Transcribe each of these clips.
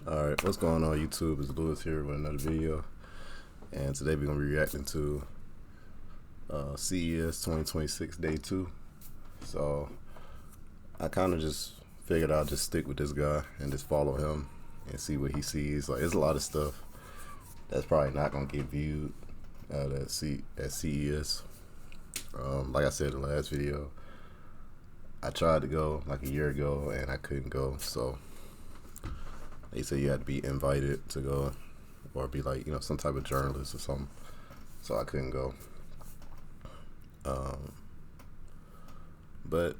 Alright, what's going on YouTube? It's Lewis here with another video. And today we're going to be reacting to CES 2026 Day 2. So I kind of just figured I'll just stick with this guy and just follow him and see what he sees. Like, there's a lot of stuff that's probably not going to get viewed at CES. Like I said in the last video, I tried to go like a year ago and I couldn't go, so they said you had to be invited to go or be like, you know, some type of journalist or something. So I couldn't go. But,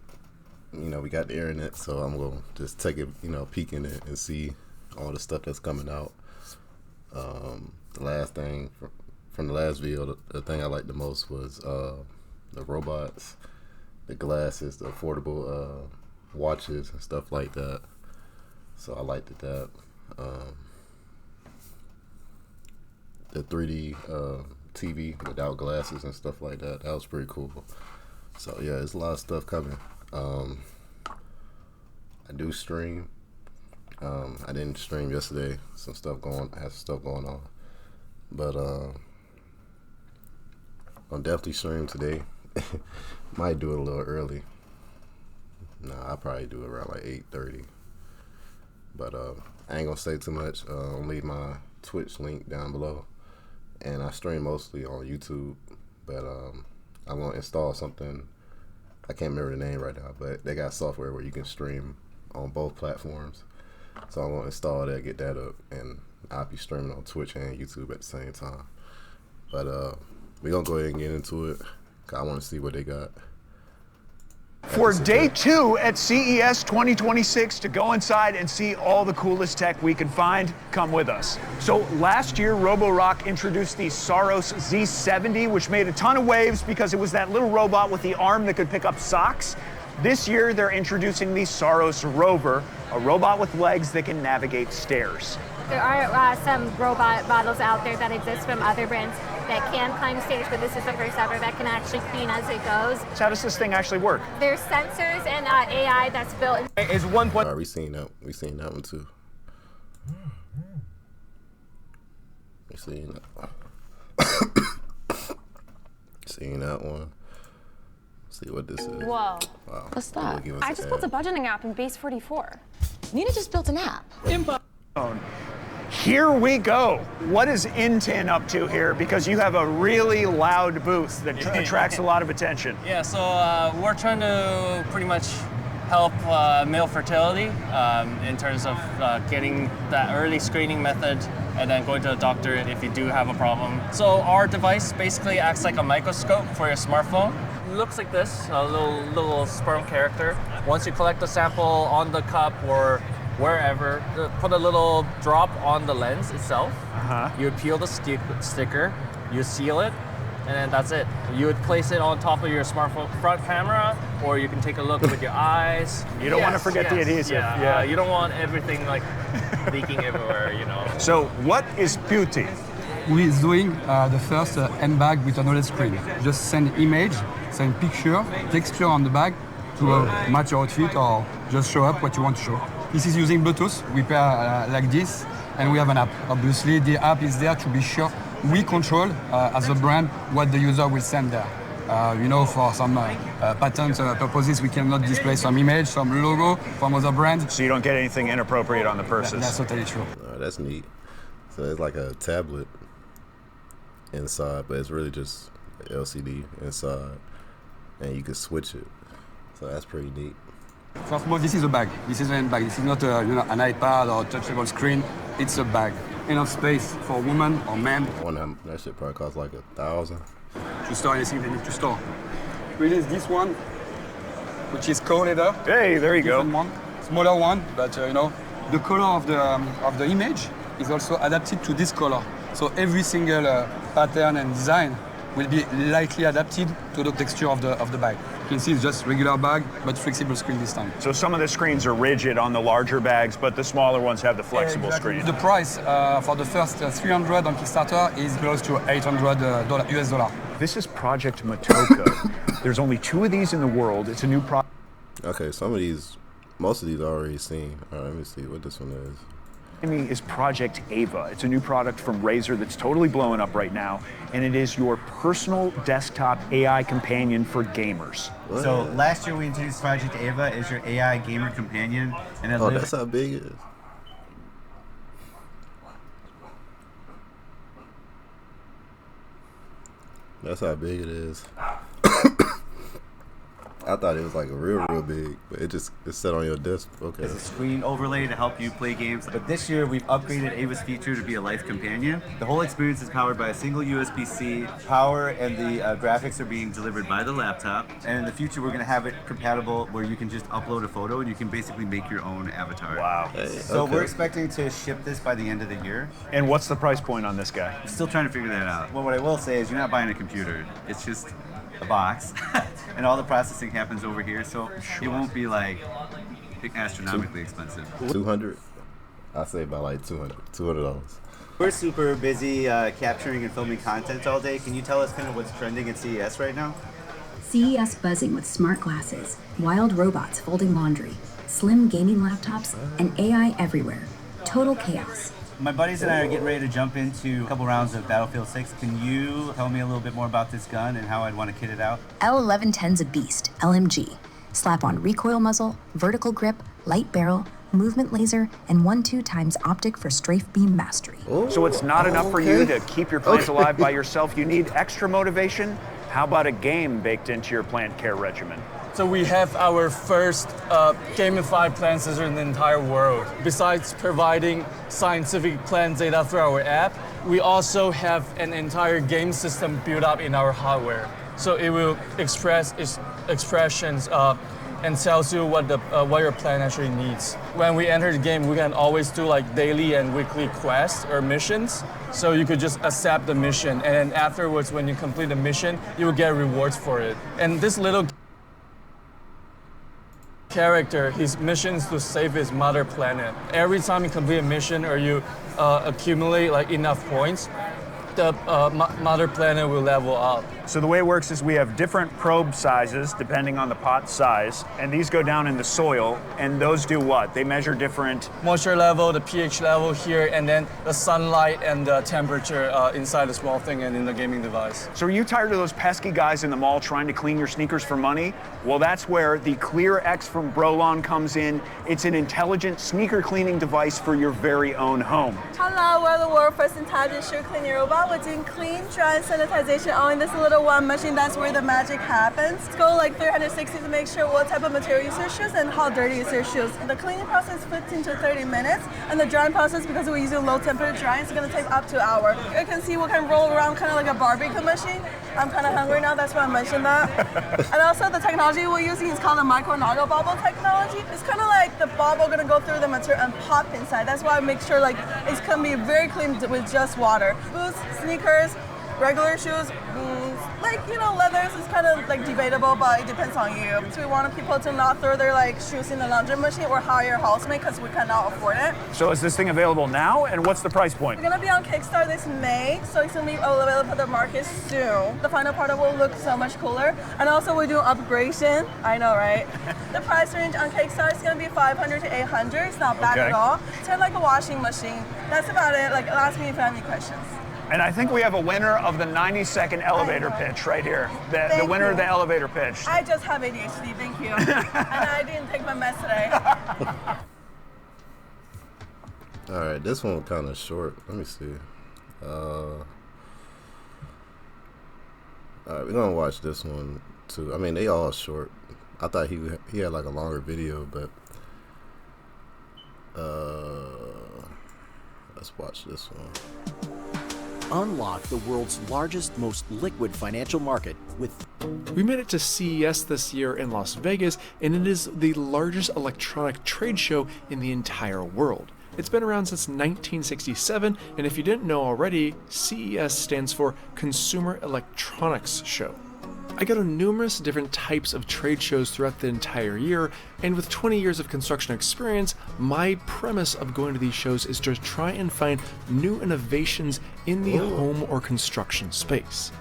you know, we got the internet, so I'm going to just take a, you know, peek in it and see all the stuff that's coming out. The last thing from the last video, the thing I liked the most was the robots, the glasses, the affordable watches and stuff like that. So I liked that. The 3D TV without glasses and stuff like that. That was pretty cool. So yeah, there's a lot of stuff coming. I do stream. I didn't stream yesterday. I had some stuff going on. But I'll definitely stream today. Might do it a little early. Nah, I'll probably do it around like 8:30. But I ain't gonna say too much. I'll leave my Twitch link down below. And I stream mostly on YouTube. But I'm gonna install something. I can't remember the name right now, but they got software where you can stream on both platforms. So I'm gonna install that, get that up, and I'll be streaming on Twitch and YouTube at the same time. But we're gonna go ahead and get into it, 'cause I wanna see what they got. For day 2 at CES 2026, to go inside and see all the coolest tech we can find, come with us. So last year, Roborock introduced the Saros Z70, which made a ton of waves because it was that little robot with the arm that could pick up socks. This year, they're introducing the Saros Rover, a robot with legs that can navigate stairs. There are some robot models out there that exist from other brands that can climb stairs, but this is the first ever that can actually clean as it goes. So how does this thing actually work? There's sensors and AI that's built in. Is one point. We seen that one too. We seen that. Seen that one. See what this is. Whoa. Wow. What's that? I just built a budgeting app in Base 44. Nina just built an app. Here we go. What is Intin up to here? Because you have a really loud booth that attracts a lot of attention. Yeah, so we're trying to pretty much help male fertility in terms of getting that early screening method and then going to the doctor if you do have a problem. So our device basically acts like a microscope for your smartphone. It looks like this, a little sperm character. Once you collect the sample on the cup or wherever, put a little drop on the lens itself. You would peel the sticker, you seal it, and then that's it. You would place it on top of your smartphone front camera, or you can take a look with your eyes. You don't want to forget the adhesive. Yeah, you don't want everything like leaking everywhere, you know. So what is beauty? Who is doing the first M-bag with an OLED screen. Just send image, send picture, texture on the bag to match your outfit or just show up what you want to show. This is using Bluetooth. We pair like this, and we have an app. Obviously, the app is there to be sure we control as a brand what the user will send there. You know, for some patent purposes, we cannot display some image, some logo from other brands. So you don't get anything inappropriate on the purses. That's totally true. That's neat. So it's like a tablet inside, but it's really just an LCD inside, and you can switch it. So that's pretty neat. First of all, this is a bag. This is an bag. This is not an iPad or touchable screen. It's a bag. Enough space for women or men. That shit probably costs like $1,000. To store anything they need to store. Release this one, which is co-leather. Hey, there you go. One. Smaller one, but you know, the color of the image is also adapted to this color. So every single pattern and design will be lightly adapted to the texture of the bag. You can see it's just regular bag, but flexible screen this time. So some of the screens are rigid on the larger bags, but the smaller ones have the flexible screen. The price for the first 300 on Kickstarter is close to $800 US dollar. This is Project Motoko. There's only 2 of these in the world. It's a new product. Okay, most of these I already seen. All right, let me see what this one is. Me is Project Ava. It's a new product from Razer that's totally blowing up right now, and it is your personal desktop AI companion for gamers. What? So last year we introduced Project Ava as your AI gamer companion, and it that's how big it is. That's how big it is. I thought it was like a real big, but it's set on your desk. Okay. It's a screen overlay to help you play games. But this year we've upgraded Ava's feature to be a life companion. The whole experience is powered by a single USB-C power, and the graphics are being delivered by the laptop. And in the future we're going to have it compatible where you can just upload a photo and you can basically make your own avatar. Wow. Hey, so we're expecting to ship this by the end of the year. And what's the price point on this guy? I'm still trying to figure that out. Well, what I will say is you're not buying a computer. It's just a box, and all the processing happens over here, so it won't be like astronomically expensive. 200? I say about like $200. We're super busy capturing and filming content all day. Can you tell us kind of what's trending at CES right now? CES buzzing with smart glasses, wild robots folding laundry, slim gaming laptops, and AI everywhere. Total chaos. My buddies and I are getting ready to jump into a couple rounds of Battlefield 6. Can you tell me a little bit more about this gun and how I'd want to kit it out? L1110's a beast, LMG. Slap on recoil muzzle, vertical grip, light barrel, movement laser, and 1-2 times optic for strafe beam mastery. So it's not enough for you to keep your plants alive by yourself. You need extra motivation. How about a game baked into your plant care regimen? So we have our first gamified plant scissor in the entire world. Besides providing scientific plant data through our app, we also have an entire game system built up in our hardware. So it will express its expressions and tells you what your plant actually needs. When we enter the game, we can always do like daily and weekly quests or missions. So you could just accept the mission, and then afterwards, when you complete the mission, you will get rewards for it. And this little character, his mission is to save his mother planet. Every time you complete a mission or you accumulate like enough points, the mother planet will level up. So the way it works is we have different probe sizes depending on the pot size, and these go down in the soil, and those do what? They measure different moisture level, the pH level here, and then the sunlight and the temperature inside the small thing and in the gaming device. So are you tired of those pesky guys in the mall trying to clean your sneakers for money? Well, that's where the Clear X from Brolon comes in. It's an intelligent sneaker cleaning device for your very own home. Hello, we're the world's first intelligent shoe cleaning robot. We're doing clean, dry, and sanitization all in this little one machine. That's where the magic happens. Let's go like 360 to make sure what type of material is your shoes and how dirty is your shoes. The cleaning process is 15 to 30 minutes, and the drying process, because we're using low temperature drying, it's gonna take up to an hour. You can see we can roll around kind of like a barbecue machine. I'm kind of hungry now, that's why I mentioned that. And also the technology we're using is called a micro-nodal bubble technology. It's kind of like the bubble gonna go through the material and pop inside. That's why I make sure like it's gonna be very clean with just water. Boots, sneakers, regular shoes, like, you know, leathers is kind of like debatable, but it depends on you. So we want people to not throw their like shoes in the laundry machine or hire a housemate because we cannot afford it. So is this thing available now, and what's the price point? We're gonna be on Kickstarter this May, so it's gonna be available for the market soon. The final product will look so much cooler, and also we're doing upgradation. I know, right? The price range on Kickstarter is gonna be 500 to 800. It's not bad at all. It's kind of like a washing machine. That's about it. Like, ask me if you have any questions. And I think we have a winner of the 90-second elevator pitch right here. The winner of the elevator pitch. I just have ADHD, thank you. And I didn't take my meds today. All right, this one kind of short. Let me see. All right, we're gonna watch this one too. I mean, they all short. I thought he had like a longer video, but let's watch this one. Unlock the world's largest, most liquid financial market with... We made it to CES this year in Las Vegas, and it is the largest electronic trade show in the entire world. It's been around since 1967, and if you didn't know already, CES stands for Consumer Electronics Show. I go to numerous different types of trade shows throughout the entire year, and with 20 years of construction experience, my premise of going to these shows is to try and find new innovations in the home or construction space.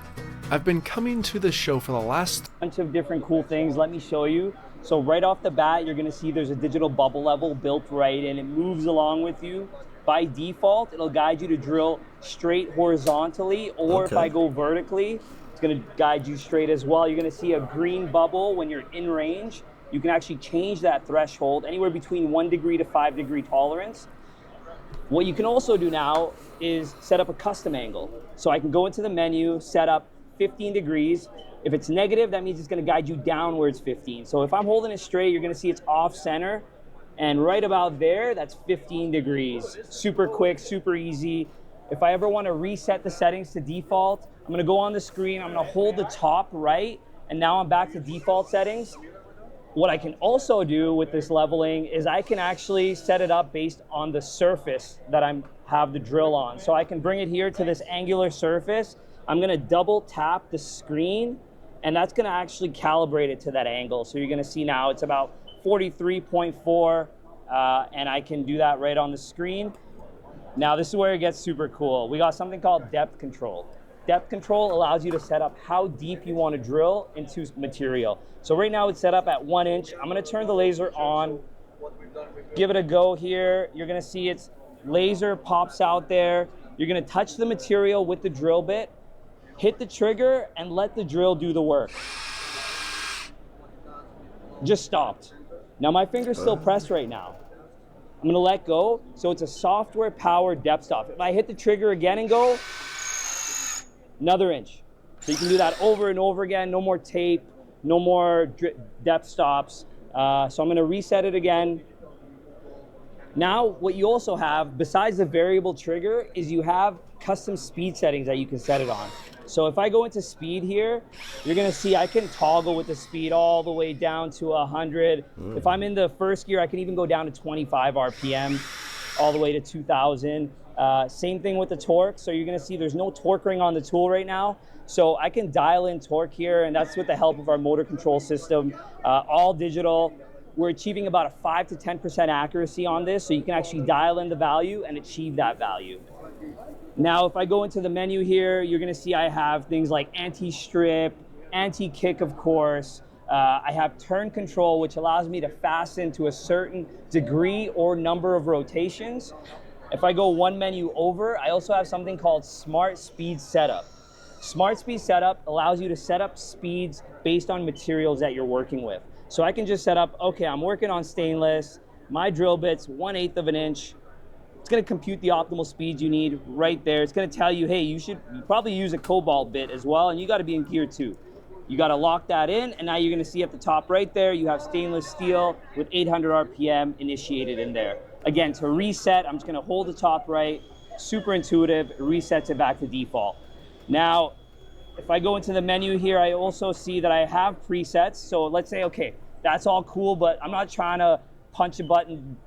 I've been coming to this show for the last bunch of different cool things. Let me show you. So right off the bat, you're gonna see there's a digital bubble level built right in. It moves along with you. by default, it'll guide you to drill straight horizontally, or if I go vertically, it's gonna guide you straight as well. You're gonna see a green bubble when you're in range. You can actually change that threshold anywhere between 1 degree to 5 degree tolerance. What you can also do now is set up a custom angle. So I can go into the menu, set up 15 degrees. If it's negative, that means it's gonna guide you downwards 15. So if I'm holding it straight, you're gonna see it's off center. And right about there, that's 15 degrees. Super quick, super easy. If I ever wanna reset the settings to default, I'm gonna go on the screen, I'm gonna hold the top right, and now I'm back to default settings. What I can also do with this leveling is I can actually set it up based on the surface that I have the drill on. So I can bring it here to this angular surface. I'm gonna double tap the screen, and that's gonna actually calibrate it to that angle. So you're gonna see now it's about 43.4, and I can do that right on the screen. Now this is where it gets super cool. We got something called depth control. Depth control allows you to set up how deep you want to drill into material. So right now it's set up at 1 inch. I'm gonna turn the laser on, give it a go here. You're gonna see its laser pops out there. You're gonna touch the material with the drill bit, hit the trigger, and let the drill do the work. Just stopped. Now my finger's still pressed right now. I'm gonna let go, so it's a software powered depth stop. If I hit the trigger again and go, another inch. So you can do that over and over again, no more tape, no more depth stops. So I'm gonna reset it again. Now, what you also have, besides the variable trigger, is you have custom speed settings that you can set it on. So if I go into speed here, you're gonna see I can toggle with the speed all the way down to 100. If I'm in the first gear, I can even go down to 25 RPM, all the way to 2000. Same thing with the torque. So you're gonna see there's no torque ring on the tool right now. So I can dial in torque here, and that's with the help of our motor control system, all digital. We're achieving about a 5 to 10% accuracy on this, so you can actually dial in the value and achieve that value. Now, if I go into the menu here, you're gonna see I have things like anti-strip, anti-kick, of course. I have turn control, which allows me to fasten to a certain degree or number of rotations. If I go one menu over, I also have something called Smart Speed Setup. Smart Speed Setup allows you to set up speeds based on materials that you're working with. So I can just set up, okay, I'm working on stainless, my drill bit's 1/8 of an inch. It's gonna compute the optimal speeds you need right there. It's gonna tell you, hey, you should probably use a cobalt bit as well, and you gotta be in gear 2. You gotta lock that in, and now you're gonna see at the top right there, you have stainless steel with 800 RPM initiated in there. Again, to reset, I'm just gonna hold the top right, super intuitive, it resets it back to default. Now, if I go into the menu here, I also see that I have presets. So let's say, okay, that's all cool, but I'm not trying to punch a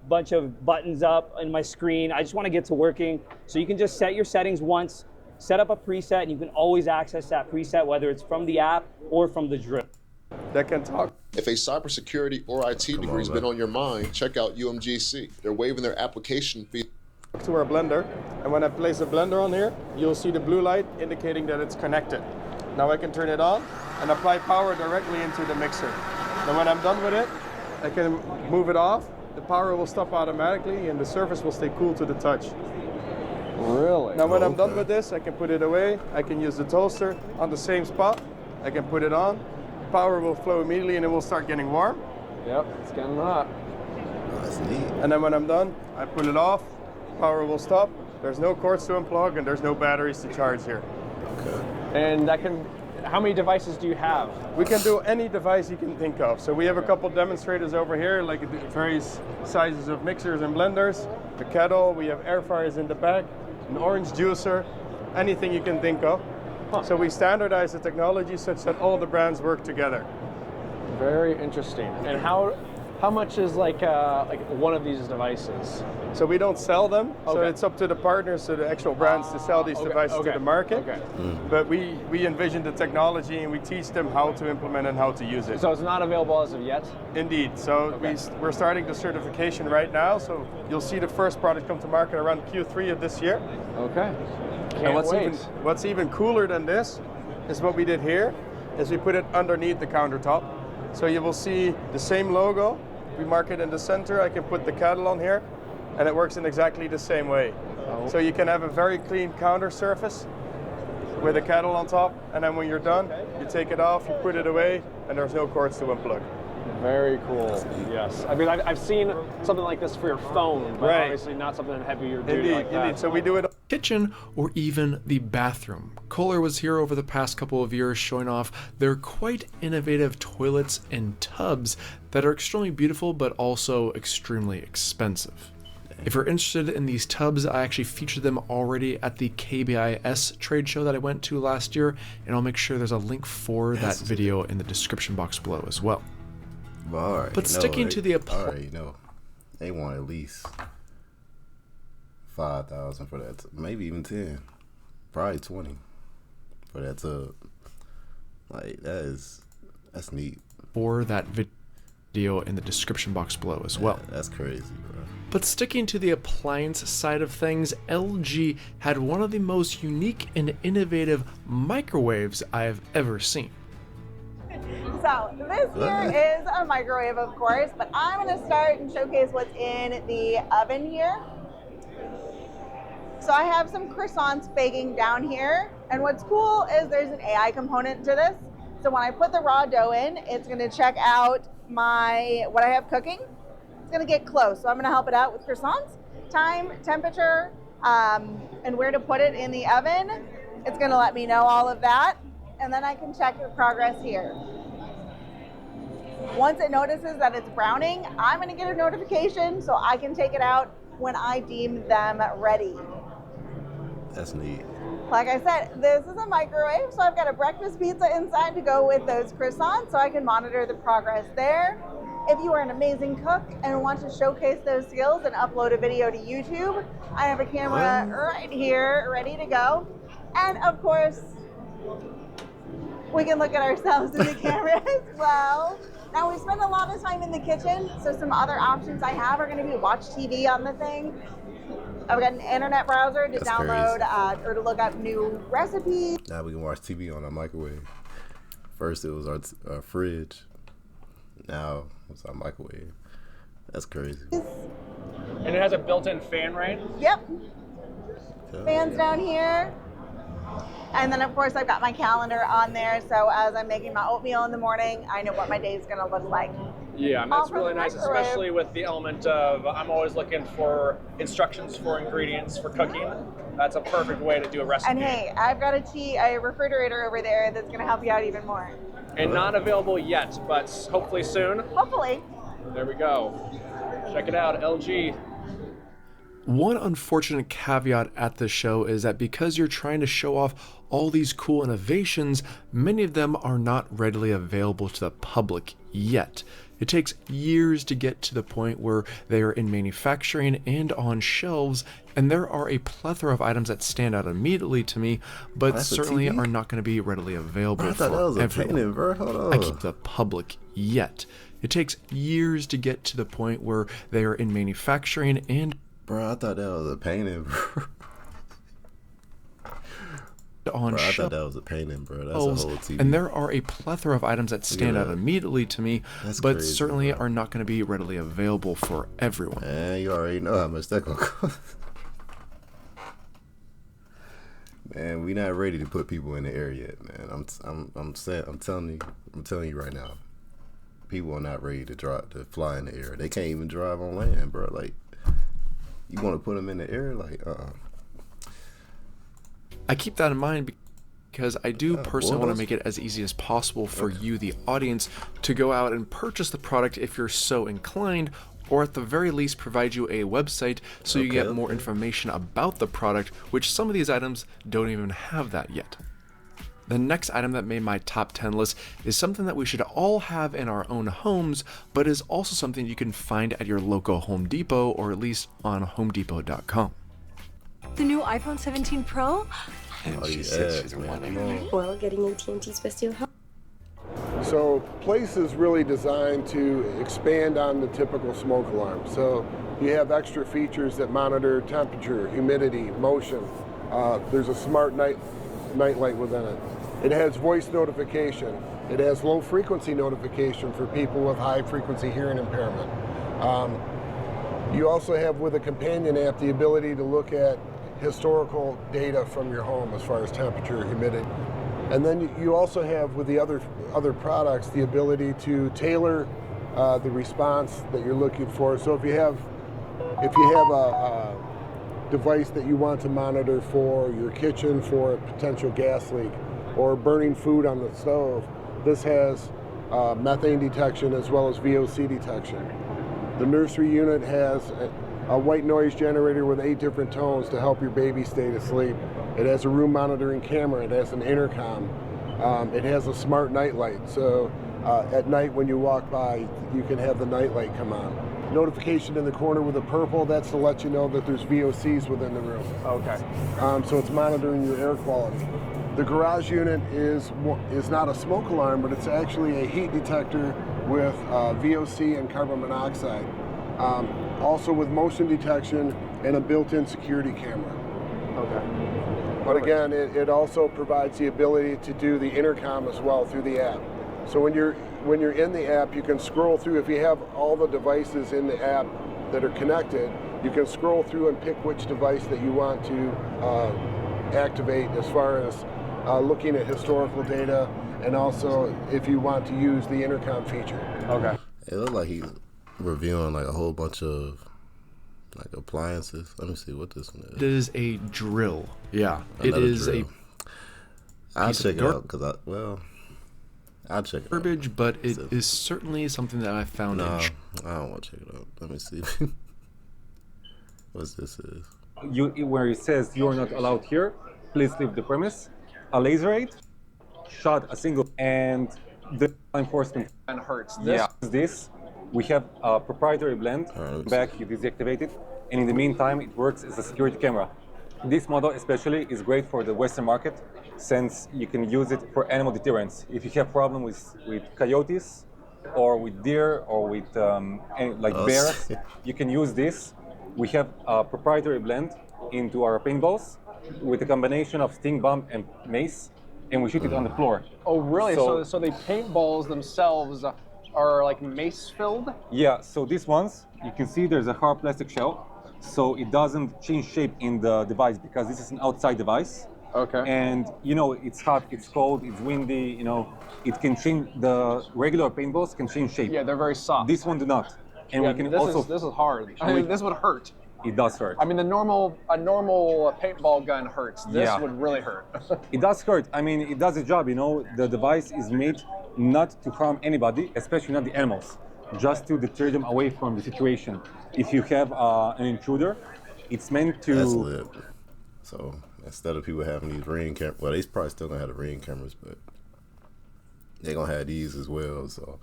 bunch of buttons up in my screen. I just want to get to working. So you can just set your settings once, set up a preset, and you can always access that preset, whether it's from the app or from the drill. That can talk. If a cybersecurity or IT degree has been on your mind, check out UMGC. They're waiving their application fee. To our blender, and when I place a blender on here, you'll see the blue light indicating that it's connected. Now I can turn it on and apply power directly into the mixer. Now when I'm done with it, I can move it off, the power will stop automatically and the surface will stay cool to the touch. Really? Now when I'm done with this, I can put it away, I can use the toaster on the same spot, I can put it on, power will flow immediately and it will start getting warm. Yep, it's getting hot. That's neat. And then when I'm done, I pull it off, power will stop, there's no cords to unplug and there's no batteries to charge here. Okay. And that can, how many devices do you have? We can do any device you can think of. So we have a couple demonstrators over here, like various sizes of mixers and blenders, the kettle, we have air fryers in the back, an orange juicer, anything you can think of. Huh. So we standardize the technology such that all the brands work together. Very interesting. And how much is like one of these devices? So we don't sell them, so it's up to the partners, so the actual brands, to sell these devices to the market. Okay. But we envision the technology and we teach them how to implement and how to use it. So it's not available as of yet? Indeed. So we're starting the certification right now, so you'll see the first product come to market around Q3 of this year. Okay. And what's even cooler than this is what we did here, is we put it underneath the countertop. So you will see the same logo. We mark it in the center. I can put the kettle on here. and it works in exactly the same way. So you can have a very clean counter surface with a kettle on top, and then when you're done, you take it off, you put it away, and there's no cords to unplug. Very cool. Yes. I mean, I've seen something like this for your phone, but Right. obviously not something heavier duty Indeed, like that. indeed. So we do it. Kitchen or even the bathroom. Kohler was here over the past couple of years showing off their quite innovative toilets and tubs that are extremely beautiful but also extremely expensive. If you're interested in these tubs, I actually featured them already at the KBIS trade show that I went to last year, and I'll make sure there's a link for that video in the description box below as well. But sticking to the they want at least 5,000 for that, maybe even 10, probably 20 for that tub. Like that's neat. For that video in the description box below as well. That's crazy, bro. But sticking to the appliance side of things, LG had one of the most unique and innovative microwaves I have ever seen. So this here is a microwave, of course, but I'm going to start and showcase what's in the oven here. So I have some croissants baking down here, and what's cool is there's an AI component to this. So when I put the raw dough in, it's going to check out what I have cooking. It's going to get close, so I'm going to help it out with croissants, time, temperature, and where to put it in the oven. It's going to let me know all of that, and then I can check the progress here. Once it notices that it's browning, I'm going to get a notification so I can take it out when I deem them ready. That's neat. Like I said, this is a microwave, so I've got a breakfast pizza inside to go with those croissants so I can monitor the progress there. If you are an amazing cook and want to showcase those skills and upload a video to YouTube, I have a camera right here ready to go. And of course, we can look at ourselves in the camera as well. Now we spend a lot of time in the kitchen, so some other options I have are going to be watch TV on the thing. I've got an internet browser to download or to look up new recipes. Now we can watch TV on our microwave. First it was our fridge. Now it's our microwave. That's crazy. And it has a built-in fan, right? Yep. Fans down here. And then of course I've got my calendar on there, so as I'm making my oatmeal in the morning, I know what my day is going to look like. Yeah, and that's really nice, especially with the element of I'm always looking for instructions for ingredients for cooking. That's a perfect way to do a recipe. And hey, I've got a refrigerator over there that's going to help you out even more. And not available yet, but hopefully soon. Hopefully. There we go. Check it out, LG. One unfortunate caveat at this show is that because you're trying to show off all these cool innovations, many of them are not readily available to the public yet. It takes years to get to the point where they are in manufacturing and on shelves, and there are a plethora of items that stand out immediately to me, but certainly are not going to be readily available for everyone. I keep the public yet. It takes years to get to the point where they are in manufacturing and Bro, I thought that was a painting, bro. On I thought that was a painting, bro. That's a whole TV. And there are a plethora of items that stand out immediately to me, but certainly are not going to be readily available for everyone. Man, you already know how much that gonna cost. Man, we not ready to put people in the air yet, man. I'm telling you right now. People are not ready to fly in the air. They can't even drive on land, bro. Like, you want to put them in the air? Like, I keep that in mind because I do personally want to make it as easy as possible for you, the audience, to go out and purchase the product if you're so inclined, or at the very least provide you a website so you get more information about the product, which some of these items don't even have that yet. The next item that made my top 10 list is something that we should all have in our own homes, but is also something you can find at your local Home Depot, or at least on homedepot.com. The new iPhone 17 Pro? And she said she's wanting. Well, getting AT&T's best deal. So Place is really designed to expand on the typical smoke alarm. So you have extra features that monitor temperature, humidity, motion. There's a smart night light within it. It has voice notification. It has low frequency notification for people with high frequency hearing impairment. You also have with a companion app the ability to look at historical data from your home as far as temperature, humidity. And then you also have with the other products the ability to tailor the response that you're looking for. So if you have a device that you want to monitor for your kitchen for a potential gas leak or burning food on the stove, this has methane detection as well as VOC detection. The nursery unit has a white noise generator with 8 different tones to help your baby stay asleep. It has a room monitoring camera. It has an intercom. It has a smart night light. So at night when you walk by, you can have the night light come on. Notification in the corner with a purple, that's to let you know that there's VOCs within the room. Okay. So it's monitoring your air quality. The garage unit is not a smoke alarm, but it's actually a heat detector with VOC and carbon monoxide. Also with motion detection and a built-in security camera. Okay. But again, it also provides the ability to do the intercom as well through the app. So when you're in the app, you can scroll through. If you have all the devices in the app that are connected, you can scroll through and pick which device that you want to activate as far as looking at historical data, and also if you want to use the intercom feature. Okay. It looked like he's reviewing like a whole bunch of like appliances. Let me see what this one is. It is a drill. Yeah, Another it is drill. I'll piece of check it gar- out because I'll check it out. garbage, but it is certainly something that I found. No, I don't want to check it out. Let me see. What this is. Where it says you are not allowed here, please leave the premise. A laser aid, shot a single, and the enforcement. And hurts. This, we have a proprietary blend. Back, you deactivate it, and in the meantime, it works as a security camera. This model especially is great for the Western market, since you can use it for animal deterrence. If you have problem with coyotes, or with deer, or with bears, you can use this. We have a proprietary blend into our paintballs with a combination of sting bomb and mace, and we shoot it on the floor. Oh, really? So the paintballs themselves are like mace filled? Yeah, so these ones, you can see there's a hard plastic shell, so it doesn't change shape in the device because this is an outside device. Okay. And it's hot, it's cold, it's windy, it can change, the regular paintballs can change shape. Yeah, they're very soft. This one do not. And we can this is hard. I mean, this would hurt. It does hurt. I mean, a normal paintball gun hurts. This would really hurt. It does hurt. I mean, it does the job. The device is made not to harm anybody, especially not the animals, just to deter them away from the situation. If you have an intruder, it's meant to. That's lit. So instead of people having these Ring cameras, well, they probably still gonna have the Ring cameras, but they're gonna have these as well. So,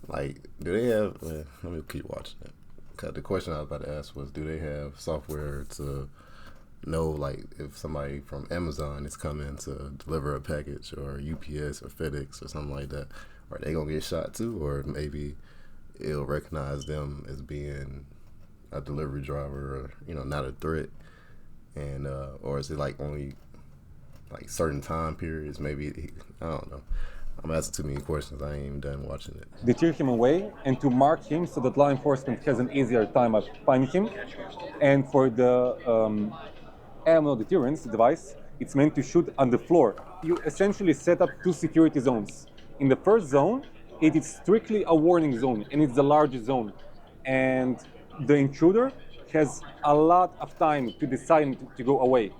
like, do they have? Let me keep watching it. Cause the question I was about to ask was, do they have software to know, like, if somebody from Amazon is coming to deliver a package, or UPS or FedEx or something like that, are they gonna get shot too, or maybe it'll recognize them as being a delivery driver, or not a threat, and or is it like only like certain time periods? Maybe I don't know. I'm asking too many questions. I ain't even done watching it. Deter him away and to mark him so that law enforcement has an easier time of finding him. And for the animal deterrence device, it's meant to shoot on the floor. You essentially set up 2 security zones. In the first zone, it is strictly a warning zone, and it's the largest zone. And the intruder has a lot of time to decide to go away.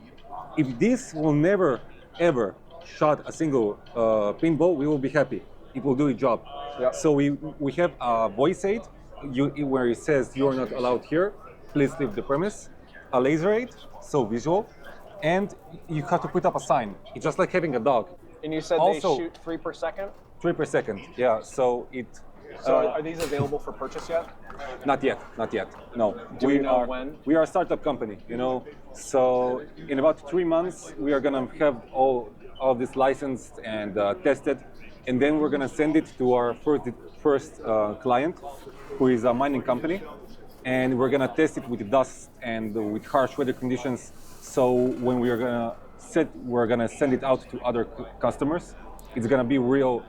If this will never, ever shot a single paintball, we will be happy. It will do its job. Yep. So we have a voice aid where it says you are not allowed here, please leave the premise. A laser aid, so visual, and you have to put up a sign. It's just like having a dog. And you said also, they shoot 3 per second? 3 per second, yeah. So it. So are these available for purchase yet? Not yet. No. Do we know when? We are a startup company, So in about 3 months, we are gonna have all of this licensed and tested, and then we're gonna send it to our first client, who is a mining company, and we're gonna test it with dust and with harsh weather conditions. So when we're gonna send it out to other customers, it's gonna be real,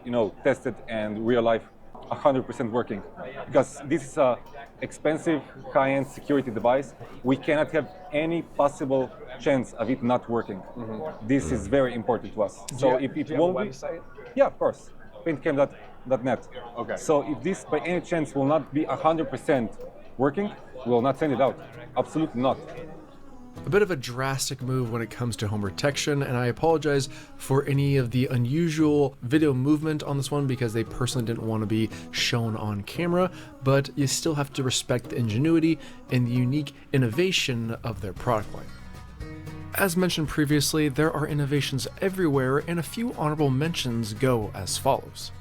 tested and real life, 100% working, because this is a expensive high-end security device, we cannot have any possible chance of it not working. This is very important to us. So if it won't be, yeah, of course, paintcam.net. Okay. So if this by any chance will not be 100% working, we will not send it out. Absolutely not. A bit of a drastic move when it comes to home protection, and I apologize for any of the unusual video movement on this one because they personally didn't want to be shown on camera, but you still have to respect the ingenuity and the unique innovation of their product line. As mentioned previously, there are innovations everywhere, and a few honorable mentions go as follows.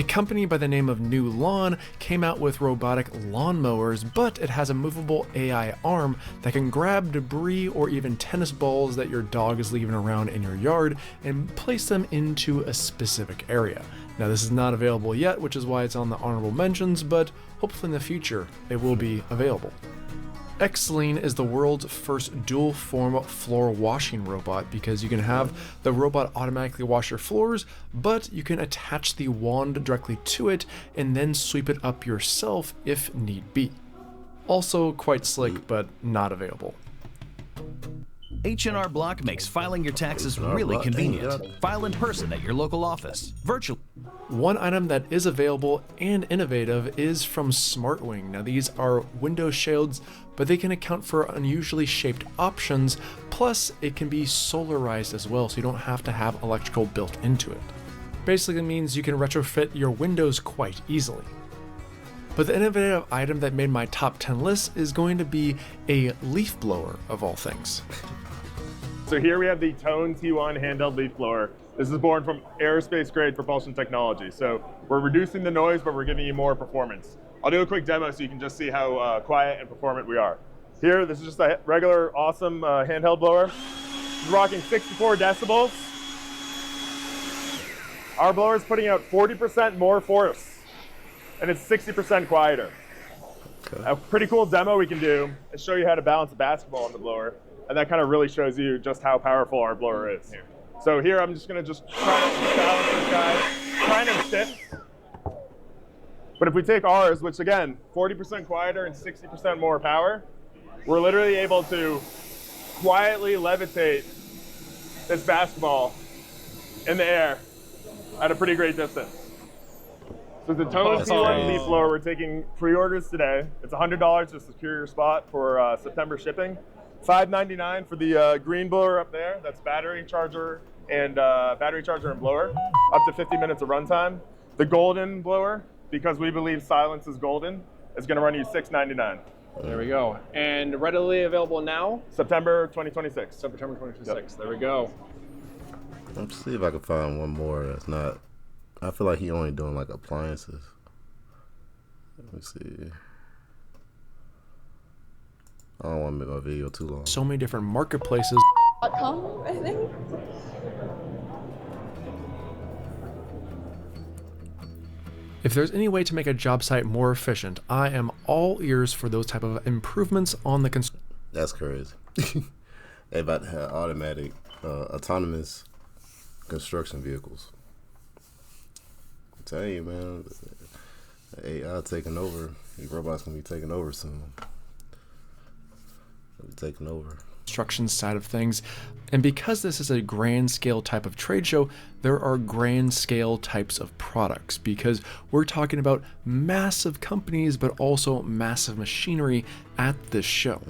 A company by the name of New Lawn came out with robotic lawnmowers, but it has a movable AI arm that can grab debris or even tennis balls that your dog is leaving around in your yard and place them into a specific area. Now, this is not available yet, which is why it's on the honorable mentions, but hopefully in the future it will be available. Xlean is the world's first dual form floor washing robot because you can have the robot automatically wash your floors, but you can attach the wand directly to it and then sweep it up yourself if need be. Also quite slick, but not available. H&R Block makes filing your taxes really convenient. File in person at your local office, virtually. One item that is available and innovative is from SmartWing. Now, these are window shields, but they can account for unusually shaped options, plus it can be solarized as well, so you don't have to have electrical built into it. Basically means you can retrofit your windows quite easily. But the innovative item that made my top 10 list is going to be a leaf blower of all things. So here we have the Tone T1 handheld leaf blower. This is born from aerospace grade propulsion technology. So we're reducing the noise, but we're giving you more performance. I'll do a quick demo so you can just see how quiet and performant we are. Here, this is just a regular, awesome handheld blower. It's rocking 64 decibels. Our blower is putting out 40% more force, and it's 60% quieter. Okay. A pretty cool demo we can do is show you how to balance a basketball on the blower, and that kind of really shows you just how powerful our blower is. So here I'm just going to try to balance this guy, kind of stiff. But if we take ours, which again, 40% quieter and 60% more power, we're literally able to quietly levitate this basketball in the air at a pretty great distance. So the Tone T1 leaf blower, we're taking pre-orders today. It's $100 to secure your spot for September shipping. $5.99 for the green blower up there. That's battery charger and blower. Up to 50 minutes of runtime. The golden blower, because we believe silence is golden, is going to run you $6.99. There we go. And readily available now? September 2026. September 2026. Yep. There we go. Let's see if I can find one more that's not. I feel like he only doing like appliances. Let me see. I don't want to make my video too long. So many different marketplaces. .com, I think. If there's any way to make a job site more efficient, I am all ears for those type of improvements on the construction. That's crazy. They about to have automatic, autonomous construction vehicles. I'm telling you, man, AI taking over. These robots gonna be taking over soon. They'll be taking over. Construction side of things. And because this is a grand scale type of trade show, there are grand scale types of products because we're talking about massive companies, but also massive machinery at this show.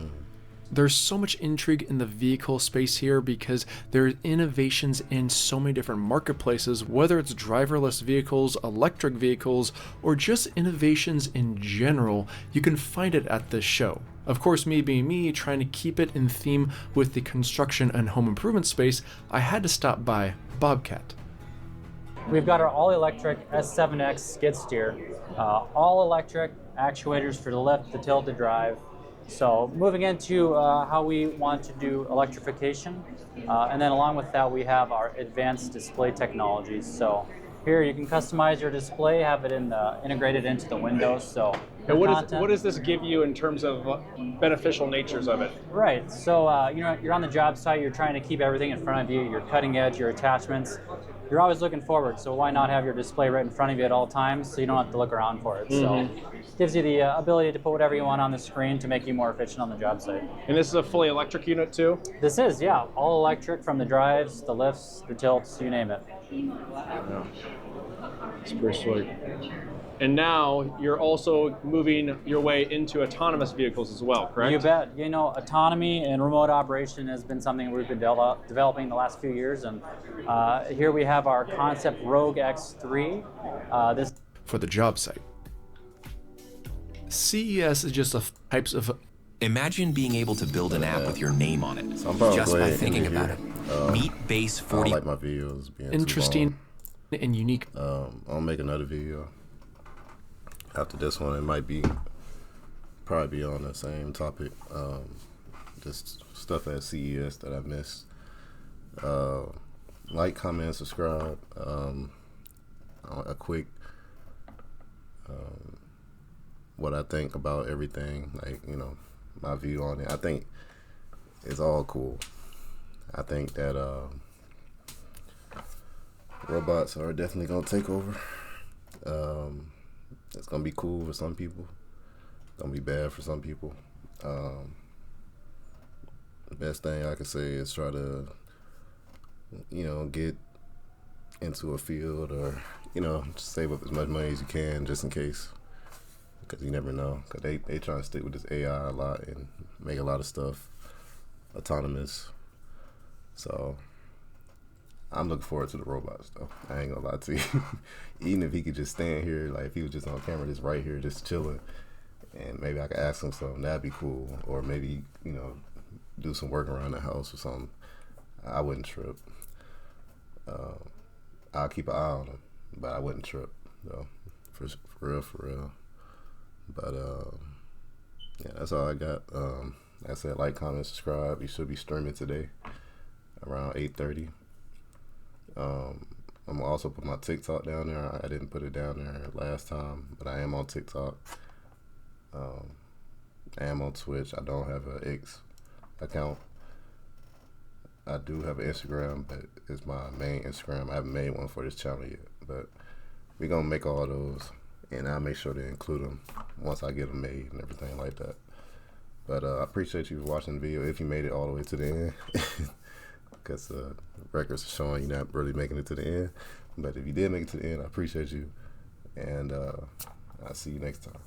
There's so much intrigue in the vehicle space here because there are innovations in so many different marketplaces, whether it's driverless vehicles, electric vehicles, or just innovations in general. You can find it at this show. Of course, me being me, trying to keep it in theme with the construction and home improvement space, I had to stop by Bobcat. We've got our all-electric S7X skid steer, all-electric actuators for the lift, the tilt, the drive. So moving into how we want to do electrification, and then along with that we have our advanced display technologies. So here you can customize your display, have it integrated into the windows. So and what does this give you in terms of beneficial natures of it? Right. So you're on the job site. You're trying to keep everything in front of you. Your cutting edge, your attachments. you're always looking forward. So why not have your display right in front of you at all times so you don't have to look around for it. So it gives you the ability to put whatever you want on the screen to make you more efficient on the job site. And this is a fully electric unit too? This is, yeah, all electric from the drives, the lifts, the tilts, you name it. Yeah. It's pretty sweet. And now you're also moving your way into autonomous vehicles as well, correct? You bet. You know, autonomy and remote operation has been something we've been developing the last few years, and here we have our concept Rogue X3. This for the job site. CES is just types of. Imagine being able to build an app with your name on it, So just by thinking about it. Meet Base 40. I like my videos being Interesting and unique. I'll make another video. After this one, it might probably be on the same topic. Just stuff at CES that I missed. Like, comment, subscribe. A quick what I think about everything, like, you know, my view on it. I think it's all cool. I think that robots are definitely gonna take over. It's gonna be cool for some people. It's gonna be bad for some people. The best thing I can say is try to, you know, get into a field, or, you know, save up as much money as you can just in case, because you never know. Because they try to stick with this AI a lot and make a lot of stuff autonomous. So I'm looking forward to the robots, though. I ain't gonna lie to you. Even if he could just stand here, like if he was just on camera, just right here, just chilling, and maybe I could ask him something, that'd be cool. Or maybe, you know, do some work around the house or something. I wouldn't trip. I'll keep an eye on him, but I wouldn't trip, though. For real. But yeah, that's all I got. Like I said, like, comment, subscribe. You should be streaming today around 8:30. I'm gonna also put my TikTok down there. I didn't put it down there last time, but I am on TikTok. I am on Twitch. I don't have an X account. I do have an Instagram, but it's my main Instagram. I haven't made one for this channel yet, but we're gonna make all those, and I'll make sure to include them once I get them made and everything like that. But I appreciate you watching the video if you made it all the way to the end. Because records are showing you're not really making it to the end. But if you did make it to the end, I appreciate you. And I'll see you next time.